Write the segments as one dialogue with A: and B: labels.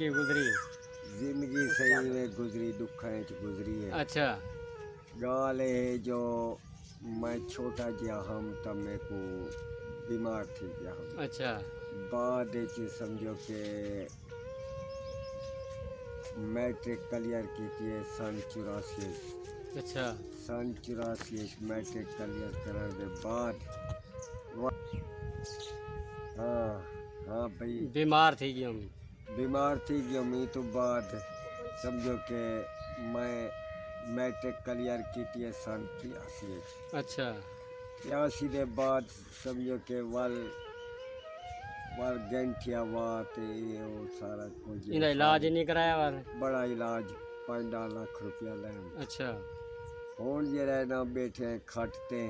A: की गुजरी?
B: जिंदगी सही में गुजरी, दुखां च गुजरी है।
A: अच्छा
B: गाल है जो मैं छोटा जिहा हम तब मेरे को बीमार थी गया हम।
A: अच्छा
B: बाद च समझो कि मैट्रिक क्लियर की सन 84।
A: अच्छा
B: सन 84 मैट्रिक क्लियर करने के बाद हाँ हाँ भाई
A: बीमार थी कि हम?
B: बीमार थी गया मैं। तो बाद समझो कि मैं मैट्रिक क्लियर की सन 83।
A: अच्छा
B: 83 के बाद समझो कि वल वल गंठिया वात वो सारा कुछ
A: इनका इलाज ही नहीं कराया वार?
B: बड़ा इलाज 5 लाख रुपया लैन।
A: अच्छा
B: हूँ जरा ना बैठे खटते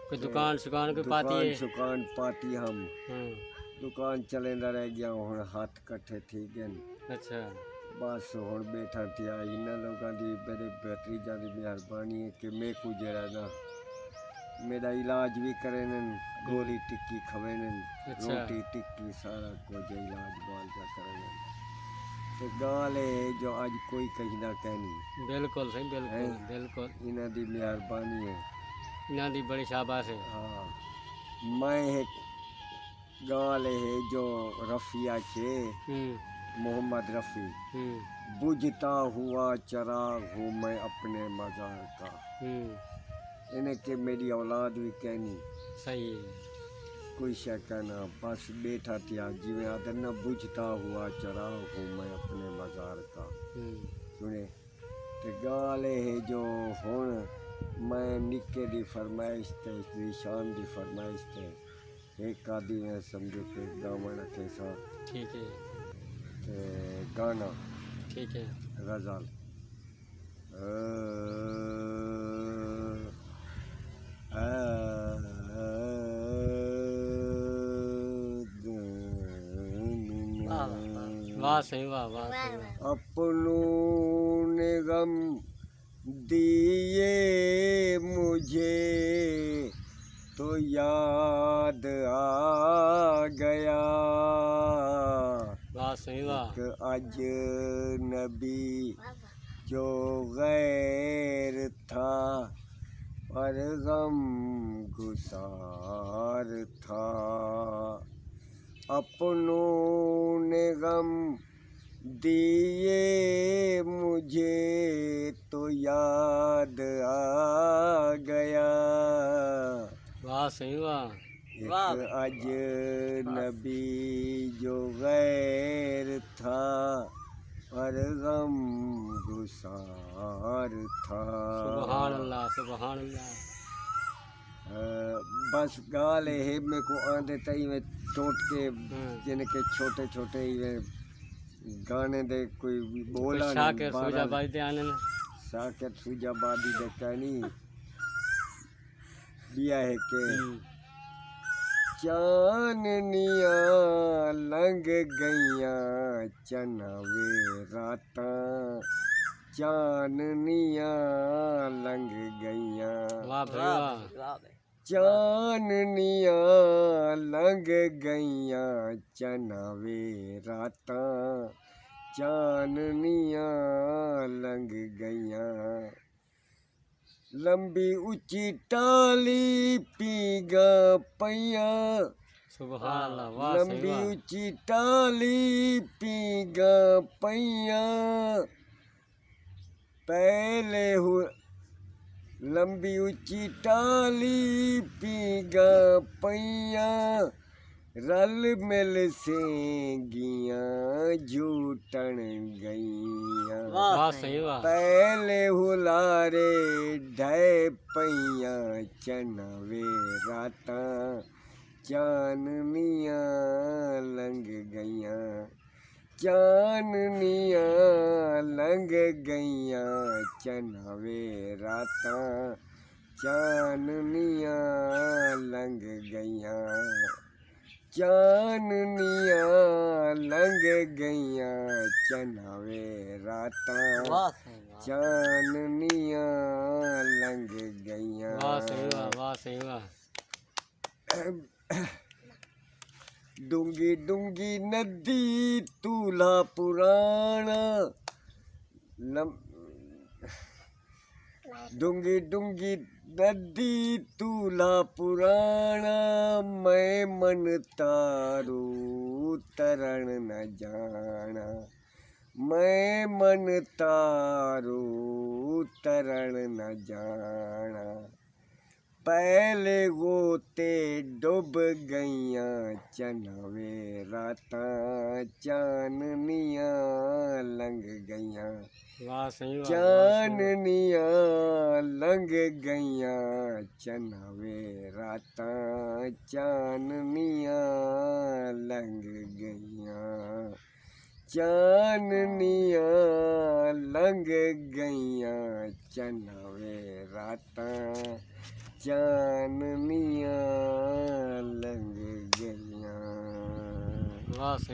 A: कोई दुकान शुकान कोई पाती है?
B: दुकान पाती हम
A: हाँ
B: दुकान चलेंदा रह गया हूँ हाथ कट्ठे थी गए।
A: अच्छा
B: बस हूँ बैठा थी इन्होंने लोगों की मेरे भतीजा की मेहरबानी है कि मैं को जरा ना मेरा इलाज भी करें गोली टिक्की खवेन
A: अच्छा
B: रोटी टिक्की सारा कुछ इलाज बाल जा करें। तो गाल है जो आज कोई कहीं ना कहनी
A: बिल्कुल सही बिल्कुल बिल्कुल
B: इन्हों की मेहरबानी है।
A: इन्हों की बड़ी शाबाश है।
B: हाँ मैं एक गाल है जो रफ़िया छे मोहम्मद रफ़ी बुझता हुआ चराग हूँ मैं अपने मज़ार का। इन्हें के मेरी औलाद भी कहनी
A: सही है।
B: कोई शक ना बस बैठा थिया जिमें आदर न बुझता हुआ चराग हूँ मैं अपने मज़ार का। सुने तो गाल है जो हुण मैं निके दी फरमाइश थे शान दी फरमाइश थे एक आदि में समझो कि गावन रखे सा
A: ठीक है
B: गाना
A: ठीक है
B: गजल
A: वाह सही वाह वाह सही वाह।
B: अपनों ने गम दिए मुझे तो याद आ गया
A: वाह सही वाह।
B: एक अजनबी जो गैर था पर गम गुसार था। अपनों ने गम दिए मुझे तो याद आ गया
A: वाह सही वाह।
B: एक अजनबी जो गैर था पर गम गुसार था।
A: सुबहान अल्लाह सुबहान अल्लाह।
B: बस गाल है मेरे को आंधे तई में टोट के जिनके छोटे छोटे गाने दे कोई बोला
A: शाकिर सूजाबादी दे आने में
B: शाकिर सूजाबादी दे कहनी बिया है के चाननिया लंघ गईया चनावे राता चाननिया लंघ गईया।
A: वाह भाई वाह।
B: चाननिया लंघ गईया चनावे राता चाननिया लंघ गईया। लंबी उची टाली पीगा पैया
A: सुबहान अल्लाह वाह सही
B: लंबी
A: वाह।
B: उची टाली पीगा पैया पहले हो लंबी उची टाली पीगा पैया रल मिल सेंगिया झूठन गईया।
A: वाह सही वाह।
B: पहले हुलारे ढय पैया चनावे राता चाननिया लंघ गईया चाननिया लंघ गईया चनावे राता चाननिया लंघ गईया चाननिया लंघ गईया चनावे राता चाननिया लंघ गईया।
A: वाह सही वाह वाह सही वाह।
B: डूंगी डूंगी नदी दूल्हा पुराना डूंगी डूंगी नदी दूल्हा पुराना मैं मन तारू तरण न जाना मैं मन तारू तरण न जाना पहले गोते डूब गईयां चनवे रातां चाननियां लंघ गईयां
A: वाह सही वाह
B: चाननियां लंघ गईयां चनवे रातां चाननियां लंघ गईयां चाननियां लंघ गईयां चनवे रातां चाननियां लंघ गईयां
A: वाह सही